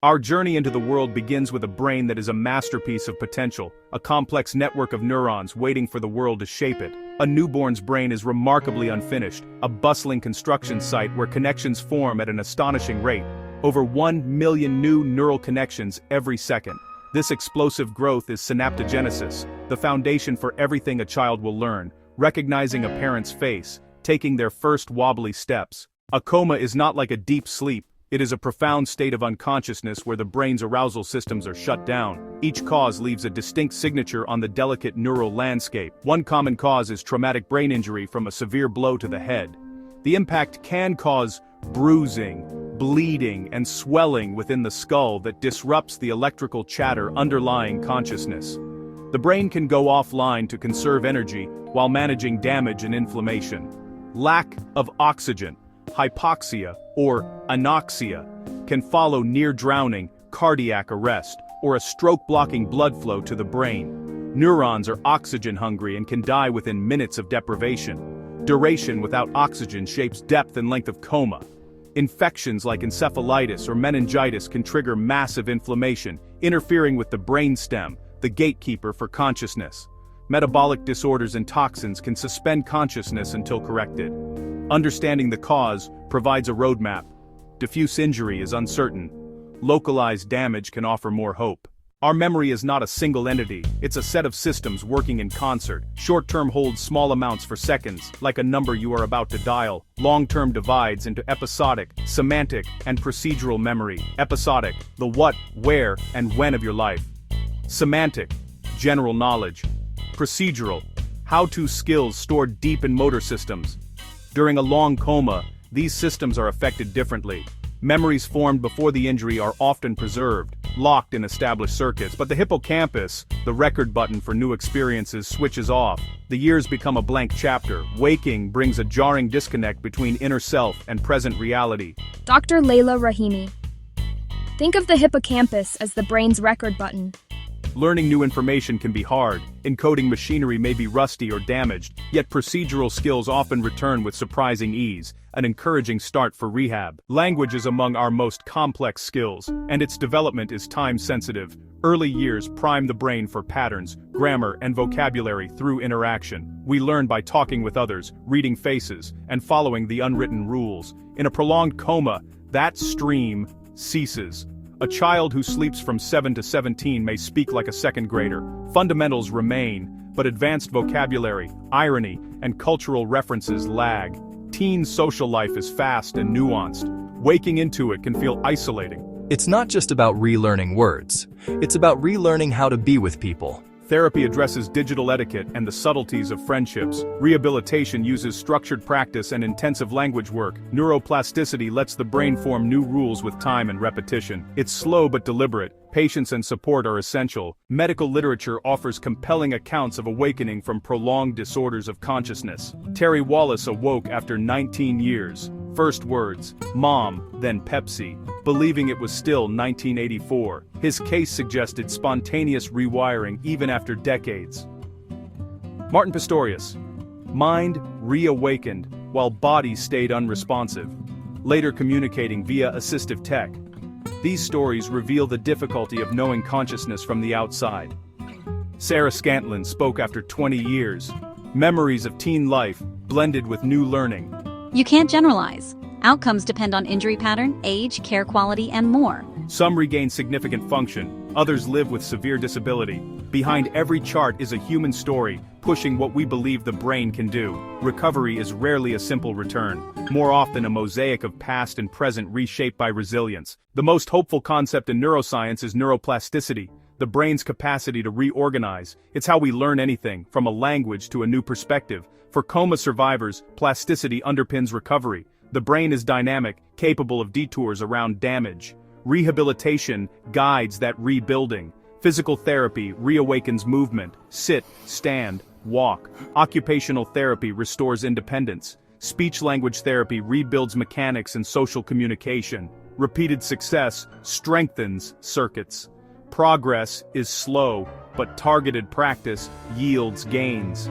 Our journey into the world begins with a brain that is a masterpiece of potential, a complex network of neurons waiting for the world to shape it. A newborn's brain is remarkably unfinished, a bustling construction site where connections form at an astonishing rate. Over 1 million new neural connections every second. This explosive growth is synaptogenesis, the foundation for everything a child will learn, recognizing a parent's face, taking their first wobbly steps. A coma is not like a deep sleep. It is a profound state of unconsciousness where the brain's arousal systems are shut down. Each cause leaves a distinct signature on the delicate neural landscape. One common cause is traumatic brain injury from a severe blow to the head. The impact can cause bruising, bleeding, and swelling within the skull that disrupts the electrical chatter underlying consciousness. The brain can go offline to conserve energy while managing damage and inflammation. Lack of oxygen, hypoxia, or anoxia, can follow near drowning, cardiac arrest, or a stroke-blocking blood flow to the brain. Neurons are oxygen-hungry and can die within minutes of deprivation. Duration without oxygen shapes depth and length of coma. Infections like encephalitis or meningitis can trigger massive inflammation, interfering with the brainstem, the gatekeeper for consciousness. Metabolic disorders and toxins can suspend consciousness until corrected. Understanding the cause provides a roadmap. Diffuse injury is uncertain. Localized damage can offer more hope. Our memory is not a single entity, it's a set of systems working in concert. Short-term holds small amounts for seconds, like a number you are about to dial. Long-term divides into episodic, semantic, and procedural memory. Episodic, the what, where, and when of your life. Semantic, general knowledge. Procedural, how-to skills stored deep in motor systems. During a long coma, these systems are affected differently. Memories formed before the injury are often preserved, locked in established circuits, but the hippocampus, the record button for new experiences, switches off. The years become a blank chapter. Waking brings a jarring disconnect between inner self and present reality. Dr. Layla Rahimi. Think of the hippocampus as the brain's record button. Learning new information can be hard. Encoding machinery may be rusty or damaged, yet procedural skills often return with surprising ease, an encouraging start for rehab. Language is among our most complex skills, and its development is time-sensitive. Early years prime the brain for patterns, grammar, and vocabulary through interaction. We learn by talking with others, reading faces, and following the unwritten rules. In a prolonged coma, that stream ceases. A child who sleeps from 7 to 17 may speak like a second grader. Fundamentals remain, but advanced vocabulary, irony, and cultural references lag. Teen social life is fast and nuanced. Waking into it can feel isolating. It's not just about relearning words. It's about relearning how to be with people. Therapy addresses digital etiquette and the subtleties of friendships. Rehabilitation uses structured practice and intensive language work. Neuroplasticity lets the brain form new rules with time and repetition. It's slow but deliberate. Patience and support are essential. Medical literature offers compelling accounts of awakening from prolonged disorders of consciousness. Terry Wallace awoke after 19 years. First words, Mom, then Pepsi, believing it was still 1984. His case suggested spontaneous rewiring even after decades. Martin Pistorius. Mind reawakened while body stayed unresponsive, later communicating via assistive tech. These stories reveal the difficulty of knowing consciousness from the outside. Sarah Scantlin spoke after 20 years. Memories of teen life blended with new learning. You can't generalize. Outcomes depend on injury pattern, age, care quality, and more. Some regain significant function, others live with severe disability. Behind every chart is a human story, pushing what we believe the brain can do. Recovery is rarely a simple return, more often a mosaic of past and present reshaped by resilience. The most hopeful concept in neuroscience is neuroplasticity, the brain's capacity to reorganize. It's how we learn anything, from a language to a new perspective. For coma survivors, plasticity underpins recovery. The brain is dynamic, capable of detours around damage. Rehabilitation guides that rebuilding. Physical therapy reawakens movement, sit, stand, walk. Occupational therapy restores independence. Speech-language therapy rebuilds mechanics and social communication. Repeated success strengthens circuits. Progress is slow, but targeted practice yields gains.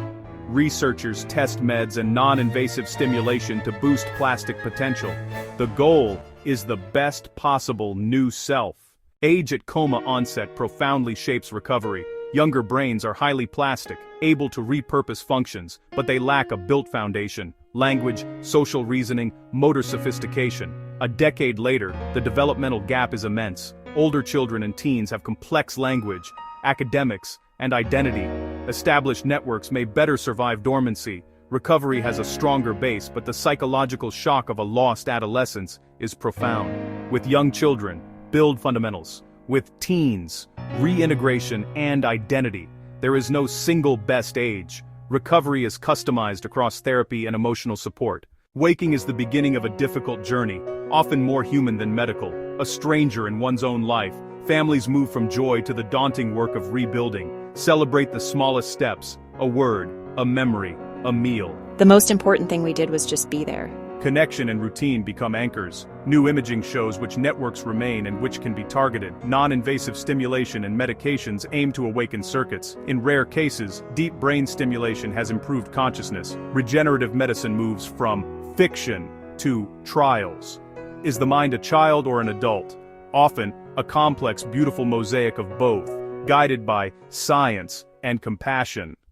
Researchers test meds and non-invasive stimulation to boost plastic potential. The goal is the best possible new self. Age at coma onset profoundly shapes recovery. Younger brains are highly plastic, able to repurpose functions, but they lack a built foundation: language, social reasoning, motor sophistication. A decade later, the developmental gap is immense. Older children and teens have complex language, academics, and identity. Established networks may better survive dormancy. Recovery has a stronger base, but the psychological shock of a lost adolescence is profound. With young children, build fundamentals. With teens, reintegration and identity. There is no single best age. Recovery is customized across therapy and emotional support. Waking is the beginning of a difficult journey, often more human than medical. A stranger in one's own life, families move from joy to the daunting work of rebuilding. Celebrate the smallest steps: a word, a memory, a meal. The most important thing we did was just be there. Connection and routine become anchors. New imaging shows which networks remain and which can be targeted. Non-invasive stimulation and medications aim to awaken circuits. In rare cases, deep brain stimulation has improved consciousness. Regenerative medicine moves from fiction to trials. Is the mind a child or an adult? Often, a complex, beautiful mosaic of both, guided by science and compassion.